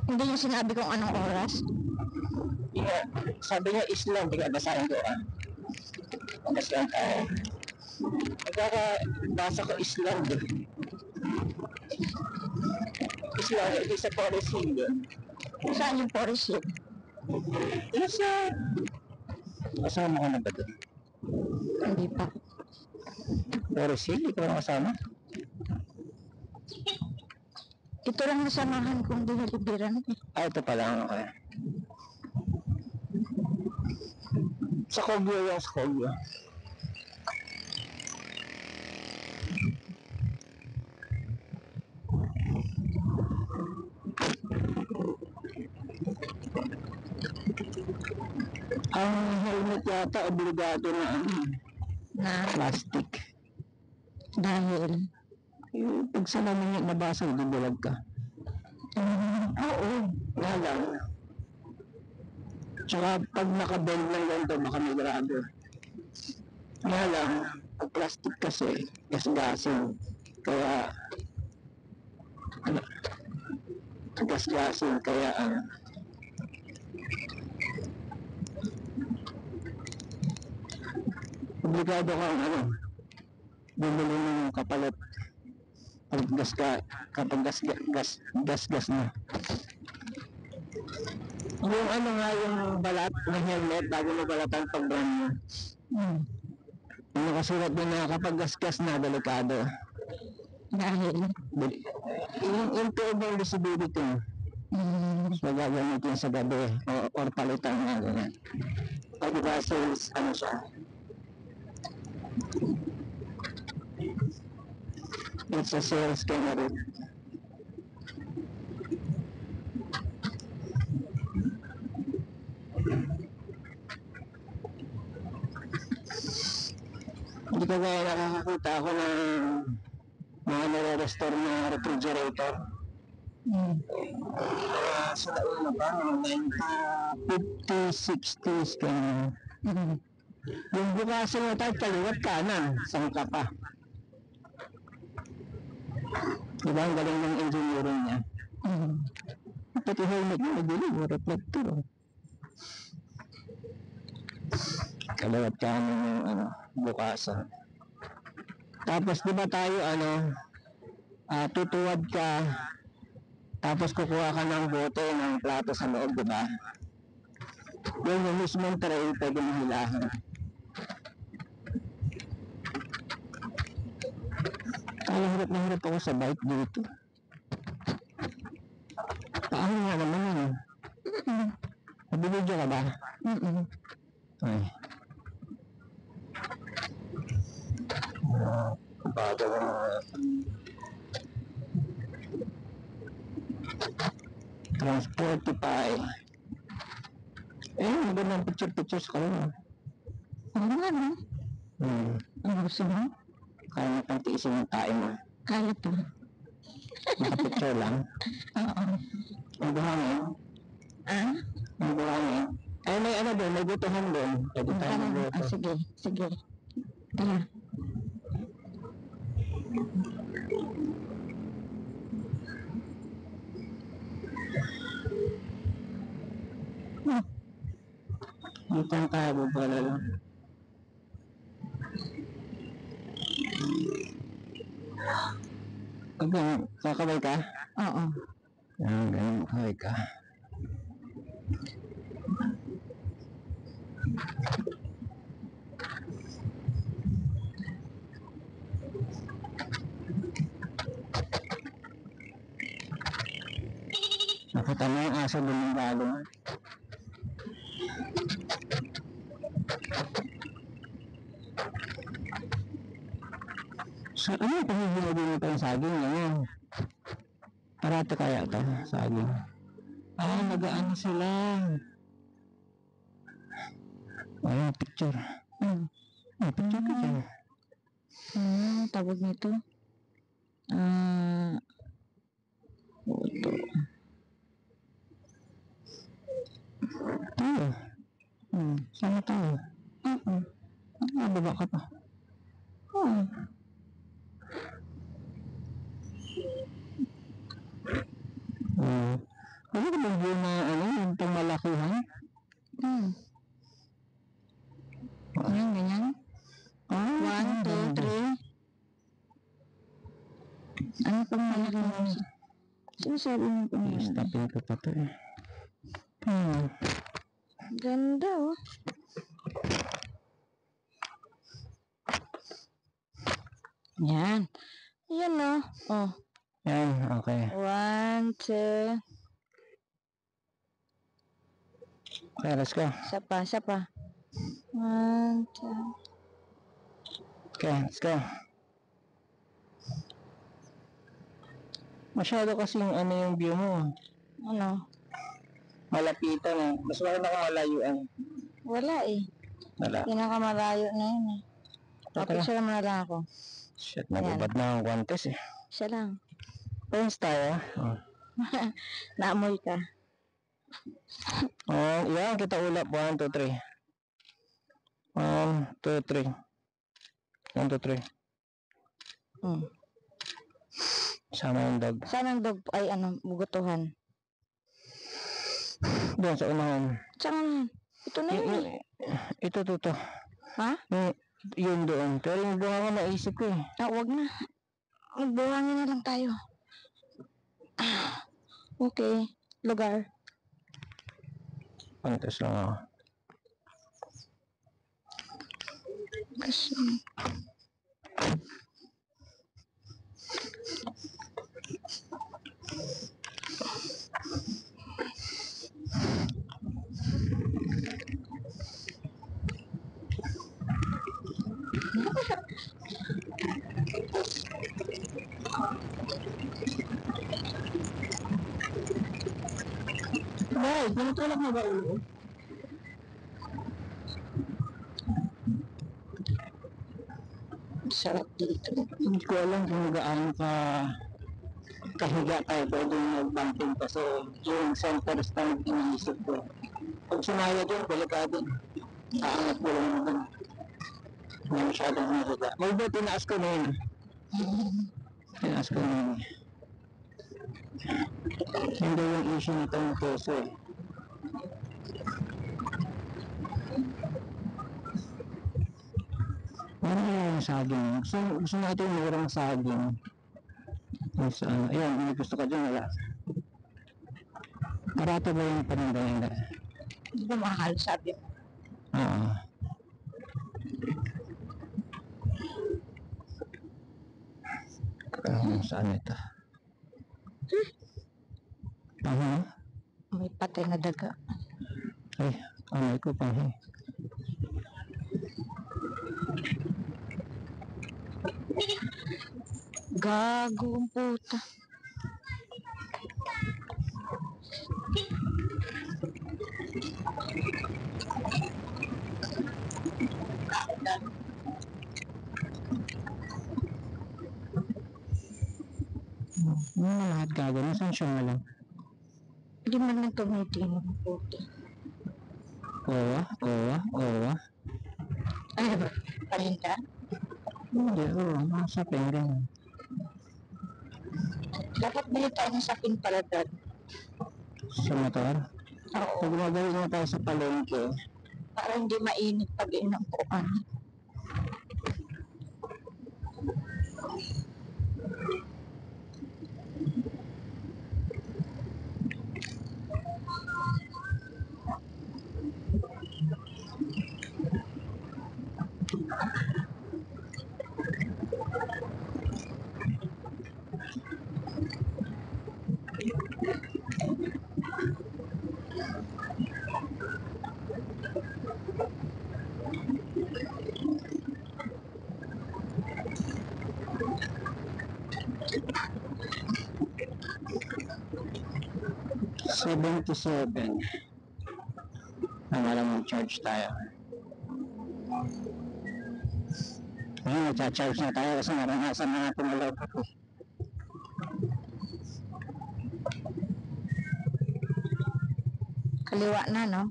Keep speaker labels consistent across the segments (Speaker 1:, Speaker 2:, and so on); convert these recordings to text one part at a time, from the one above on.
Speaker 1: Hindi niya sinabi kung anong oras.
Speaker 2: Yeah, sabi niya Islam, tingnan basahin ko Basta tayo. Magkakabasa ko Islam. Islam, hindi sa Forest Hill yun.
Speaker 1: Saan yung Forest Hill?
Speaker 2: Isa. Kasama ko na ba doon?
Speaker 1: Hindi pa.
Speaker 2: Forest Hill, ikaw ang kasama?
Speaker 1: Ito lang nasamahan kong dinalibiran.
Speaker 2: Ito pala ang okay. Sa Kogyo yung sa Kogyo. Ang helmet yata obligado na plastic.
Speaker 1: Dahil
Speaker 2: Pag sa namin yung nabasag, dubulag ka. Oo, nga lang. Tsaka pag nakabend ng ganito, baka may grado. Nga lang, pag plastic kasi, gas-gasin. Kaya, gas-gasin, kaya, obligado kang, bumili ng kapalit. Kapag gas na. Yung yung balat ng helmet bago mo balatan pag brand mo. Yung nakasulat din na kapag gas na, delikado.
Speaker 1: dahil
Speaker 2: Yung improved visibility. So, gagamitin sa gabi or palitan nga ganyan. Pag sales, siya? It's a sales camera. Hindi ko kaya nakakakita ako ng mga nare-restore na refrigerator. Sila una pa, 1950s, 60s, kaya yung bukasin mo tayo, kaliwat kanan, sangka pa. Diba ang galing ng engineering niya? Pati helmet mo, nagdilig, reflector. Kaliwat kanan yung bukasan. Tapos diba tayo tutuwad ka, tapos kukuha ka ng bote ng plato sa loob, diba? Yung mismong tray, pwede mong hilahin. Hirap na hirap ako sa bike dito. Paano nga naman yun? Nabibidyo ka ba? Ay. Bago ka Transportify. Magandang picture sa kanila.
Speaker 1: ano nga no? Ang gusto mo?
Speaker 2: Kaya na pang tiisin yung tayo mo.
Speaker 1: Kaya pa.
Speaker 2: Nakapicture lang.
Speaker 1: Oo.
Speaker 2: Ang buhangin. Ang buhangin. May doon, may butuhan doon. Pwede tayo magbuto.
Speaker 1: Sige. Tara.
Speaker 2: Itang tayo pala lang. Kakabay ka?
Speaker 1: Oo.
Speaker 2: Ganyan, kakabay ka. Nakita mo yung aso doon ng balong. So, ano yung pahihilagin nito yung saging ngayon? Parato kaya ito, saging. Nag-aano sila. Picture. Picture ka dyan.
Speaker 1: Tawag nito? Ito.
Speaker 2: Tayo. Sama tayo. Nababa ka pa. Ano ka bang view na ano, yung pangmalakihan?
Speaker 1: Ganyan, ganyan. One, two, three. Ano pang malaki mo? Sinasabi mo pang malaki?
Speaker 2: I-stopin ko pa to eh.
Speaker 1: Ganda oh. Yan. Yan oh. Oh.
Speaker 2: Yan, okay.
Speaker 1: One, two.
Speaker 2: Okay, let's go.
Speaker 1: Isa pa, isa pa. One, two.
Speaker 2: Okay, let's go. Masyado kasing ano yung view mo.
Speaker 1: Ano?
Speaker 2: Malapitan eh. Mas maganda kung malayuan.
Speaker 1: Wala eh.
Speaker 2: Wala.
Speaker 1: Pinakamalayo na yun eh. Papicture mo na lang ako.
Speaker 2: Shit, nagubad na ang guantes eh.
Speaker 1: Isa lang.
Speaker 2: Pwens tayo. Oh.
Speaker 1: Naamoy ka.
Speaker 2: Oh, yan, kita ulap. 1, 2, 3. 1, 2, 3. 1, 2, 3. Sama yung dog.
Speaker 1: Saan ang dog ay ano, bugutuhan?
Speaker 2: Doon sa unahan.
Speaker 1: Saan? Ito na yun eh.
Speaker 2: Ito, to.
Speaker 1: Ha?
Speaker 2: Yun doon. Pero yung bunga ko naisip ko eh.
Speaker 1: Ah, wag na. Magbuhangin na lang tayo. Okay. Lugar.
Speaker 2: Pantas lang ako.
Speaker 1: Kasi...
Speaker 2: Ay, pinutulak mo ba ulo?
Speaker 1: Sarap dito.
Speaker 2: Hindi ko alam kung gaano ka kahiga tayo pwede mag-bumping kasi yung center stand iniisip ko. Pag sumaya dyan, delikado. Aangat ko lang naman. Hindi masyadong mahiga. May ba tinaas ko na yun? Tinaas ko na yun. Hindi yung issue nitong puso eh. Ano yung saging? Gusto natin yung murang saging. Mas, ayan, may gusto ka dyan, wala. Barato ba yung paninda nila?
Speaker 1: Hindi ba mahal, sabi mo?
Speaker 2: Oo. Saan ito? Paho?
Speaker 1: May patay na daga.
Speaker 2: Ay, amay ko paho.
Speaker 1: Gago ang puta.
Speaker 2: Ano na lahat gago? Nasaan siya nga lang?
Speaker 1: Hindi man lang tumitingin ang puta.
Speaker 2: Owa.
Speaker 1: Ano ba? Palinda?
Speaker 2: Hindi, nasa penggan.
Speaker 1: Dapat bili tayo ng sapin pala dad.
Speaker 2: Sa motor?
Speaker 1: Oo.
Speaker 2: Pag mabalik na tayo sa palengke,
Speaker 1: Para hindi mainit pag inampuan.
Speaker 2: $77. Alam mo, charge tayo. Ngayon, nagcha-charge na tayo kasi naranasan na natin alaw ko.
Speaker 1: Kaliwa na, no?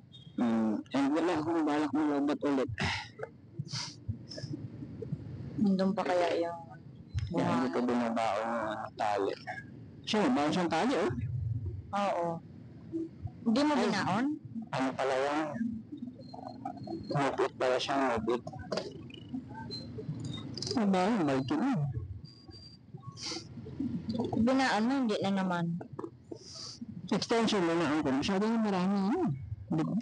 Speaker 2: And wala akong balak malubat ulit.
Speaker 1: Nandun pa kaya yung...
Speaker 2: Kaya hindi ko binabao ng tali. Siya, baon siyang tali, oh.
Speaker 1: Oo. Hindi mo binaon?
Speaker 2: Ano pala yan? Mupit pala siya, mupit. Aba, balik yun.
Speaker 1: Binaon mo, hindi na naman.
Speaker 2: Extension mo na ang masyadong marami yun.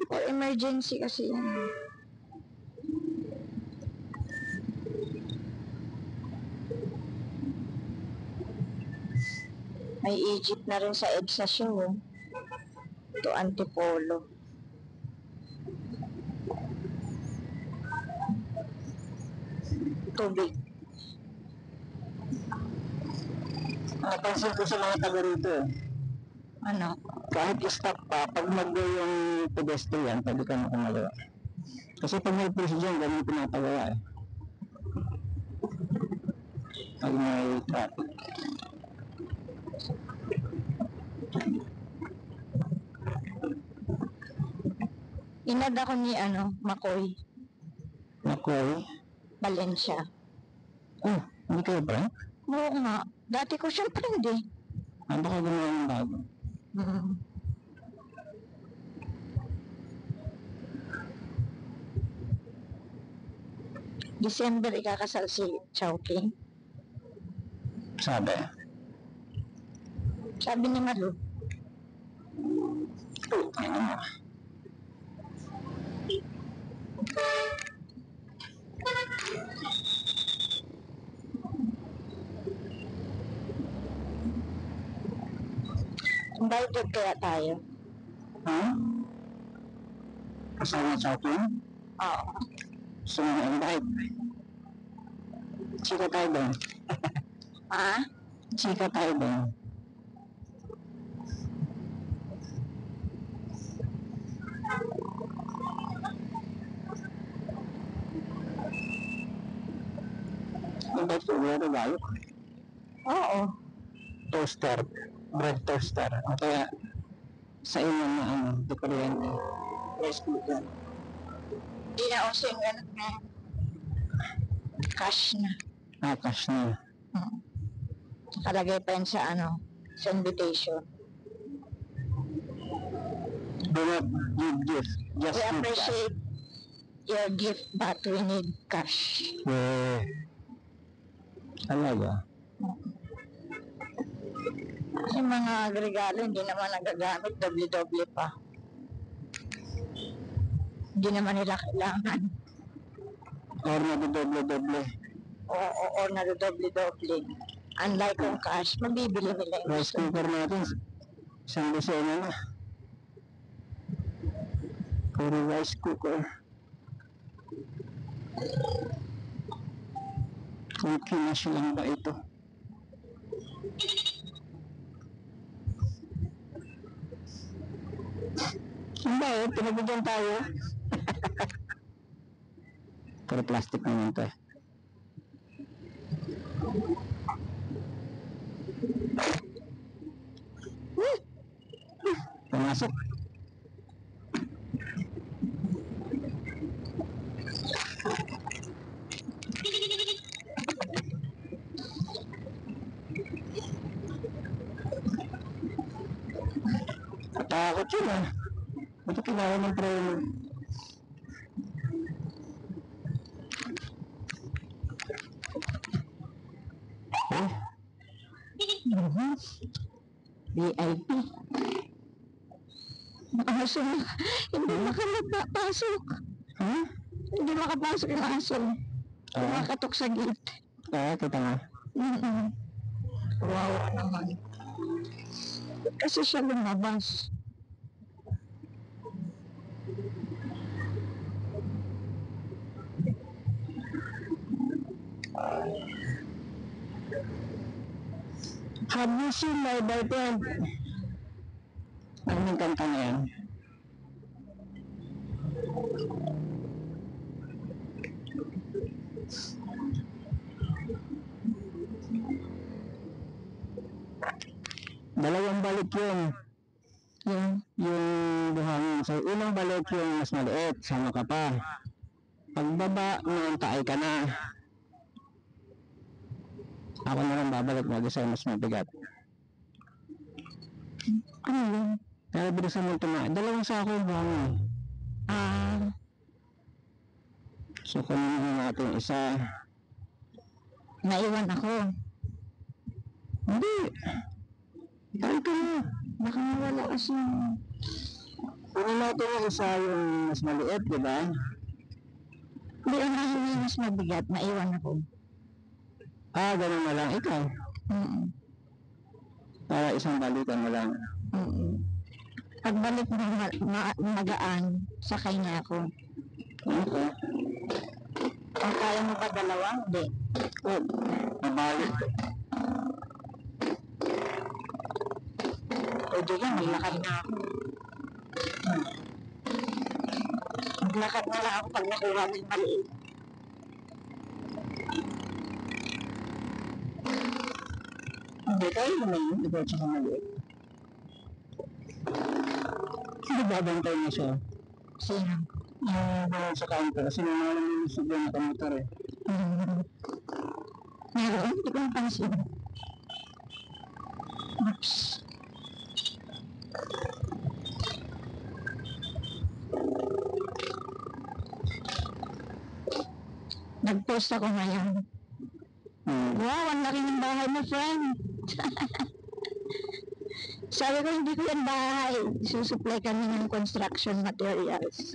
Speaker 1: For emergency kasi yan. May Egypt na rin sa EDSA show. Oh. Ito, Antipolo. Tubig.
Speaker 2: Napansin ko sa mga taga rito eh.
Speaker 1: Ano?
Speaker 2: Kahit stop pa, pag mag-go yung pedestrian, pwede ka makamagawa. Kasi pag may puso dyan, ganun yung pinapagawa eh. Pag may traffic.
Speaker 1: Inad ako ni Makoy.
Speaker 2: Makoy?
Speaker 1: Valencia.
Speaker 2: Oh, hindi kayo prank?
Speaker 1: Oo nga. Dati ko siyang friend eh.
Speaker 2: Baka gumawa ng bago.
Speaker 1: December ikakasal si Chowking.
Speaker 2: Sabi?
Speaker 1: Sabi ni Malu.
Speaker 2: Ano mo?
Speaker 1: Invited kaya tayo?
Speaker 2: Ha? Kasama sa akin?
Speaker 1: Oo.
Speaker 2: Gusto mo na-invite? Chika tayo doon.
Speaker 1: Ha?
Speaker 2: Chika tayo doon. Invite ko ulit tayo.
Speaker 1: Oo.
Speaker 2: Toaster. Bread toaster. O kaya sa inyo na di kuryente. Rice cooker.
Speaker 1: Hindi na uso yung ganun na cash na.
Speaker 2: Cash na.
Speaker 1: Nakalagay pa yun sa sa invitation.
Speaker 2: Do not give gift. Just
Speaker 1: We
Speaker 2: give
Speaker 1: appreciate your gift but we need cash.
Speaker 2: cash. Yeah. Talaga?
Speaker 1: Yung mga regalo hindi naman nagagamit, doble-doble pa. Hindi naman nila kailangan.
Speaker 2: Or nag-doble-doble.
Speaker 1: O nado-doble-doble. Unlike kung cash, mabibili nila yung
Speaker 2: Rice cooker natin, isang dosena na. Puro rice cooker. Kung kinash lang ba ito? Ang ba eh, pinagbigyan tayo. Puro plastic naman ito eh. Pumasok. Takot yun ah. Ba't kailangan ng preno? Eh?
Speaker 1: VIP. Aso na. Hindi makapasok.
Speaker 2: Ha?
Speaker 1: Hindi makapasok yung aso. Makatok sa gate.
Speaker 2: Kita nga.
Speaker 1: Kawawa naman. Kasi siya lumabas.
Speaker 2: Have you seen my boyfriend? Ano yung kanta na yan? Dalawang balik yun. Yung buhangin. So, unang balik yung mas maliit. Sama ka pa. Pagbaba, naantay ka na. Ako na lang babalik bago sa'yo mas mabigat.
Speaker 1: Ano yun?
Speaker 2: Kaya bilisan mo tumain. 2 sako yung buhangin. So, kunin natin isa.
Speaker 1: Naiwan ako.
Speaker 2: Hindi. Kahit ka na.
Speaker 1: Baka mawala kasi.
Speaker 2: Kunin natin yung isa yung mas maliit, di ba?
Speaker 1: Hindi, ang aking yung mas mabigat. Naiwan ako.
Speaker 2: Ganun na lang. Ikaw. Para isang balikan mo lang.
Speaker 1: Pagbalik mo magaan, sakay na ako.
Speaker 2: Okay.
Speaker 1: Ang kaya mo ba 2? Hindi.
Speaker 2: Mabalik.
Speaker 1: Pwede lang, maglakad na ako. Maglakad na lang ako pag nakuha mo yung maliit.
Speaker 2: Hindi, tayo naman yun. Ikaw tsaka maliit. Sino babantay na siya?
Speaker 1: Sino?
Speaker 2: Yung doon sa counter. Kasi nangalan yung siguro na kamotor eh.
Speaker 1: Meron? Hindi ko napansin. Oops. Nag-post ako ngayon. Wow, ang laki ng bahay mo, friend. Sabi ko, hindi ko yan bahay. Susupply kami ng construction materials.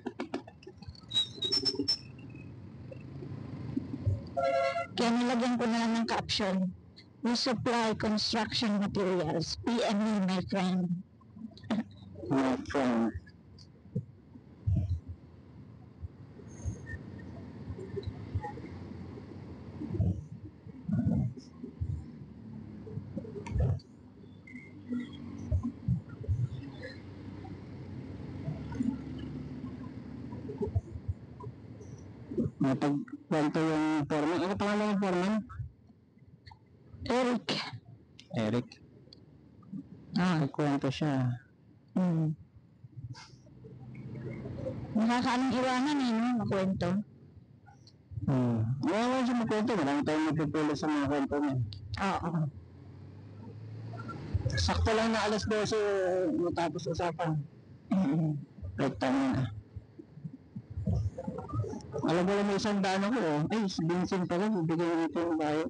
Speaker 1: Kaya nilagyan ko na lang ng caption. We supply construction materials. PM me, my friend.
Speaker 2: My friend. Napagkwento yung foreman. Ano pangalan ng foreman?
Speaker 1: Eric.
Speaker 2: Eric. Nagkwento siya.
Speaker 1: Nakakaanong iwanan eh, no? Makwento.
Speaker 2: Ngayon siya magkwento. Marami tayong magpipili sa mga kwento niya.
Speaker 1: Oo.
Speaker 2: Sakto lang na 12:00 matapos usapan. Right time na. Alam mo lang may 100 ako oh. Ay, si Vincent pala. Bibigyan natin yung bayo.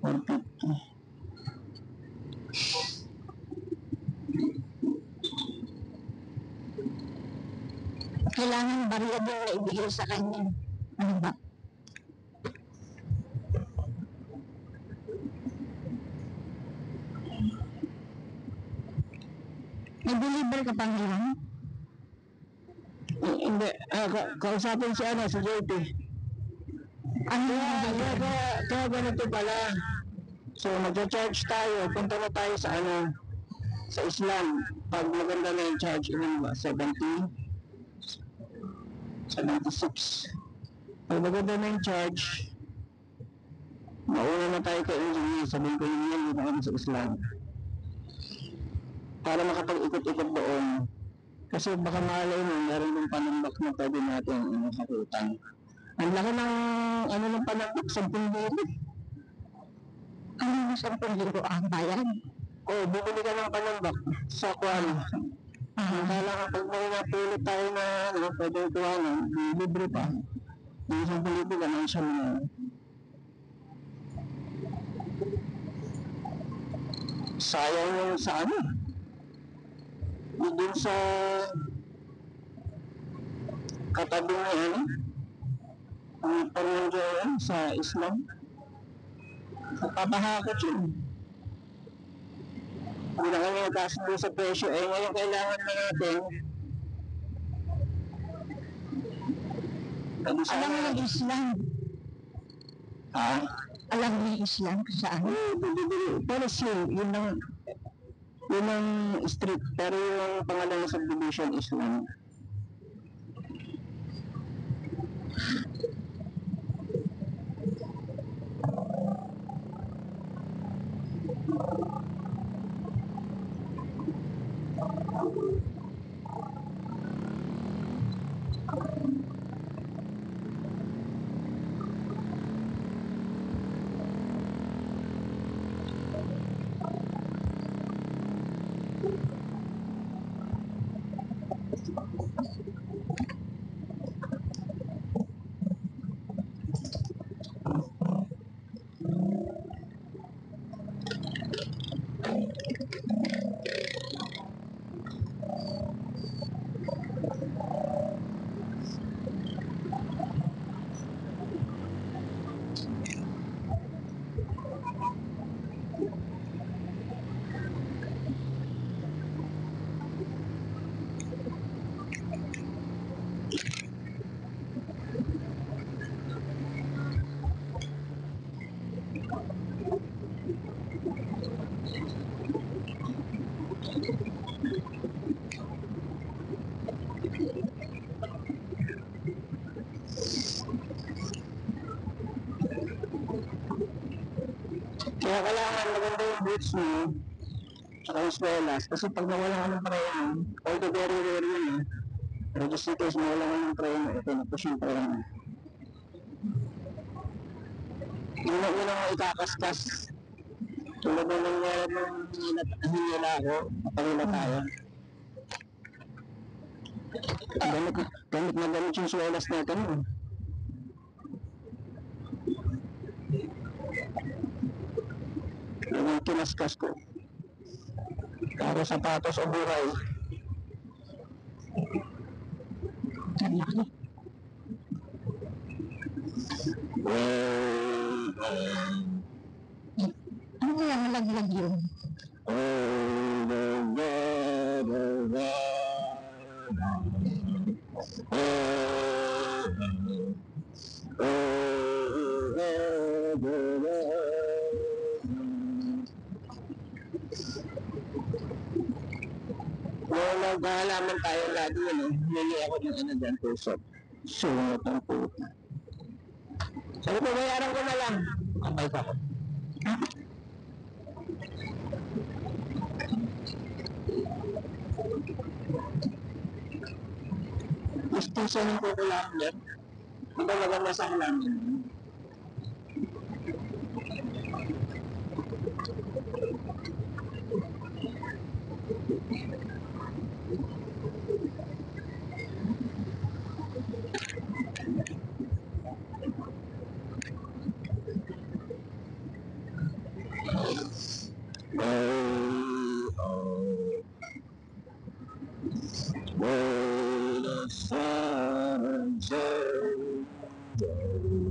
Speaker 2: 150.
Speaker 1: Kailangan barya din na ibigay sa kanya. Ano ba? Nag-deliver ka pa ngayon?
Speaker 2: Hindi. Kausapin si si JP. Kaya ganito pala. So, mag-charge tayo. Punta na tayo sa sa Islam. Pag maganda na yung charge, ilan ba? 76. Pag maganda na yung charge, mauna na tayo kay engineer. Sabihin ko yun yan, yun ako sa Islam. Para makapag-ikot-ikot doon. Kasi baka malay mo, meron yung panambak na pwede natin makakutang. Ang laki ng panambak, 10,000.
Speaker 1: Ano na 10,000 ang bayan?
Speaker 2: Bumili ka ng panambak sa Kwan. Kailangan pag may napilit tayo na pwede ituwanan, libre pa. Yung 10,000 ka na siya na. Sayang yung sa doon sa katabi na ang pamilya sa Islam. Napapahakot yun. Hindi na kami nagkasundo sa presyo. Ngayon kailangan na natin.
Speaker 1: Alam mo yung Islam? Alam mo yung Islam kung saan?
Speaker 2: Pero yun ang street. Pero yung pangalan ng subdivision Islam. Kaya kailangan maganda yung boots mo, tsaka yung swelas, kasi pag nawala ka ng preno, although very rare yun pero just in case nawala ka ng preno, ito na push yung preno. Yun ang ikakaskas. Tulad na nangyari nung hinila ako, kapalila tayo. Gamit na gamit yung swelas natin. Yung kinaskas ko. Karo sapatos o buhay.
Speaker 1: Ano kaya malaglag yun?
Speaker 2: Naghahalaman tayo lagi yun Hili ako yung dyan, pusok. Sungot ang puta. Sabi ko, bayaran ko na lang. Kapay ka ko. Gusto siya ng kukulaan dyan. Ang talagang nasa halaman.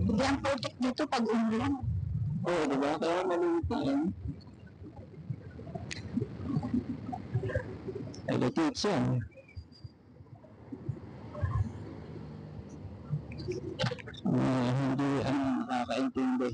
Speaker 1: Hindi ang protect dito pag umulan.
Speaker 2: Oo, diba? Kaya maluluto yan. Ay, lakits yan. Hindi nakakaintindi.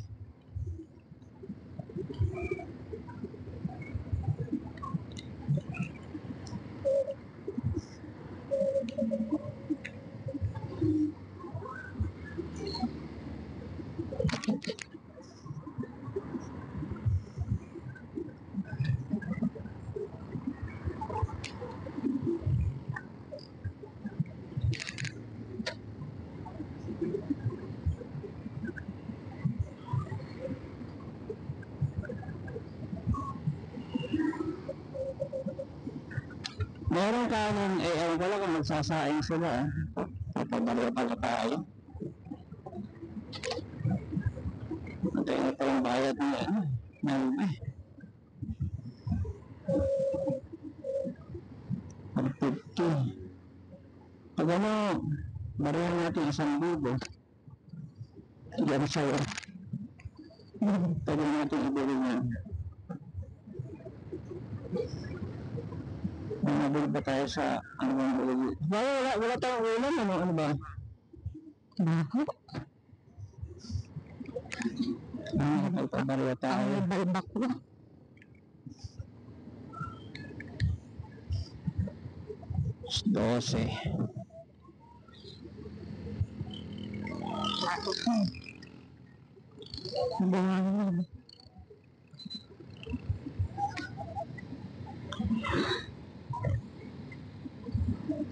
Speaker 2: Meron kanin, wala kang magsasaing sila. Papabalo pala tayo. Antay na palang bayad niya. Meron eh. 150. Pag barihan natin 1,000. Diyan sa'yo. Pwede natin ibili niya. Nabili ba tayo sa ano bang ulo? Wala tayong ulam, ano ba?
Speaker 1: Baho.
Speaker 2: Nagpabariya tayo.
Speaker 1: Ang balbak ko.
Speaker 2: $12.
Speaker 1: Bangalan.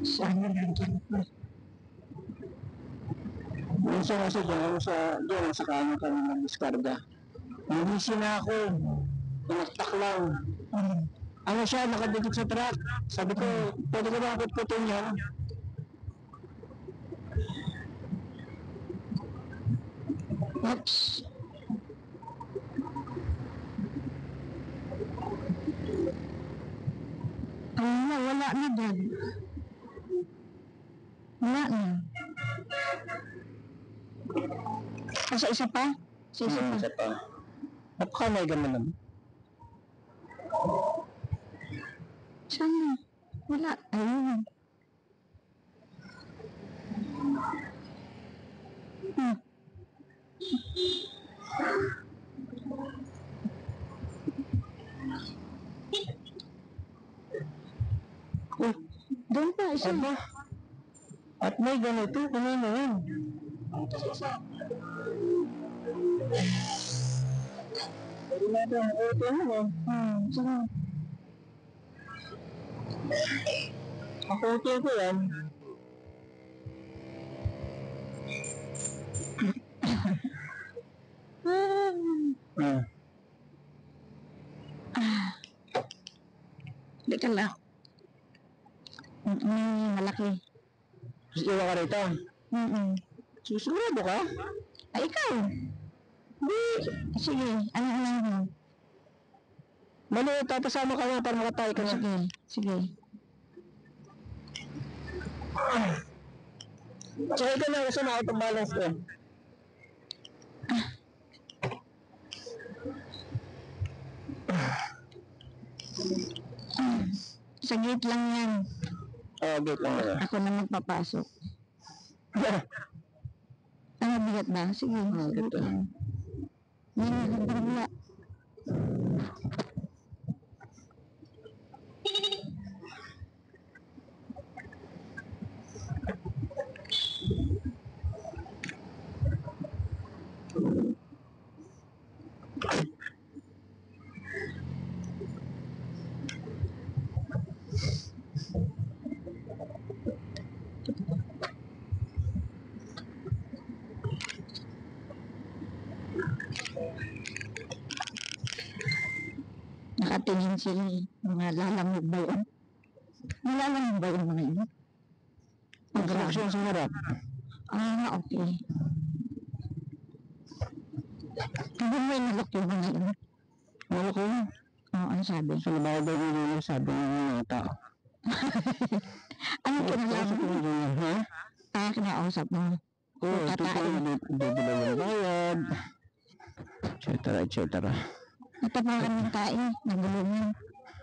Speaker 1: Sana nandiyan ko.
Speaker 2: Minsan kasi dyan sa kanan kami mag-discarga. Nangisi na ako. Pinagtak lang. Ano siya, nakadikit sa truck. Sabi ko, pwede ko ba kutkutin yan?
Speaker 1: Oops. Wala na dyan. Wala na. Sa isa pa? Sa isa pa.
Speaker 2: Isa pa. Napakamay ka naman.
Speaker 1: Saan na? Wala. Ayun. Oh, doon pa, isa.
Speaker 2: Aba. At may ganito, kanina yan. Pwede natin ang auto mo.
Speaker 1: Saka,
Speaker 2: Ang auto ko yan.
Speaker 1: di ka lang. Malaki.
Speaker 2: Iwa ka rito. Susigurado ka?
Speaker 1: Ay, ikaw. Sige, ano mo?
Speaker 2: Maliit, tapasama ka nga para makatay ka na.
Speaker 1: Sige, sige.
Speaker 2: Tsaka ito na kasi na-auto-balance ko.
Speaker 1: Sa gate lang yan.
Speaker 2: Gate lang na.
Speaker 1: Ako na magpapasok. Ano, bigat ba? Sige, sige.
Speaker 2: Ito.
Speaker 1: Wala. Nakatingin sila eh. Mga lalamog ba yun? Lalamog ba yun mga yun?
Speaker 2: Construction sa harap.
Speaker 1: Okay. Hindi mo inalok yung mga yun.
Speaker 2: Wala ko yun.
Speaker 1: Ano sabi?
Speaker 2: Sa labaw daw nila sabi ng mga tao.
Speaker 1: Ano kinalaman mo?
Speaker 2: Ha?
Speaker 1: Kinausap mo?
Speaker 2: Oo,
Speaker 1: Tatain.
Speaker 2: dudula yung bayad. Et cetera.
Speaker 1: Natapakan ng tae. Nagulungan.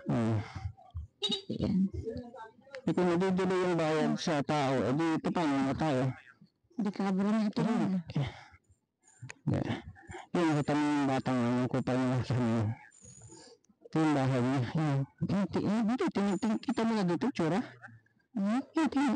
Speaker 2: Oo.
Speaker 1: Yan.
Speaker 2: Kung nadudula yung bayad sa tao, edi tapangan mo tayo.
Speaker 1: Hindi kaburo natin yun.
Speaker 2: Yung nakita mo yung batang ang kupal na sa inyo. Ito yung bahay niya. Dito, kita mo na dito, tsura.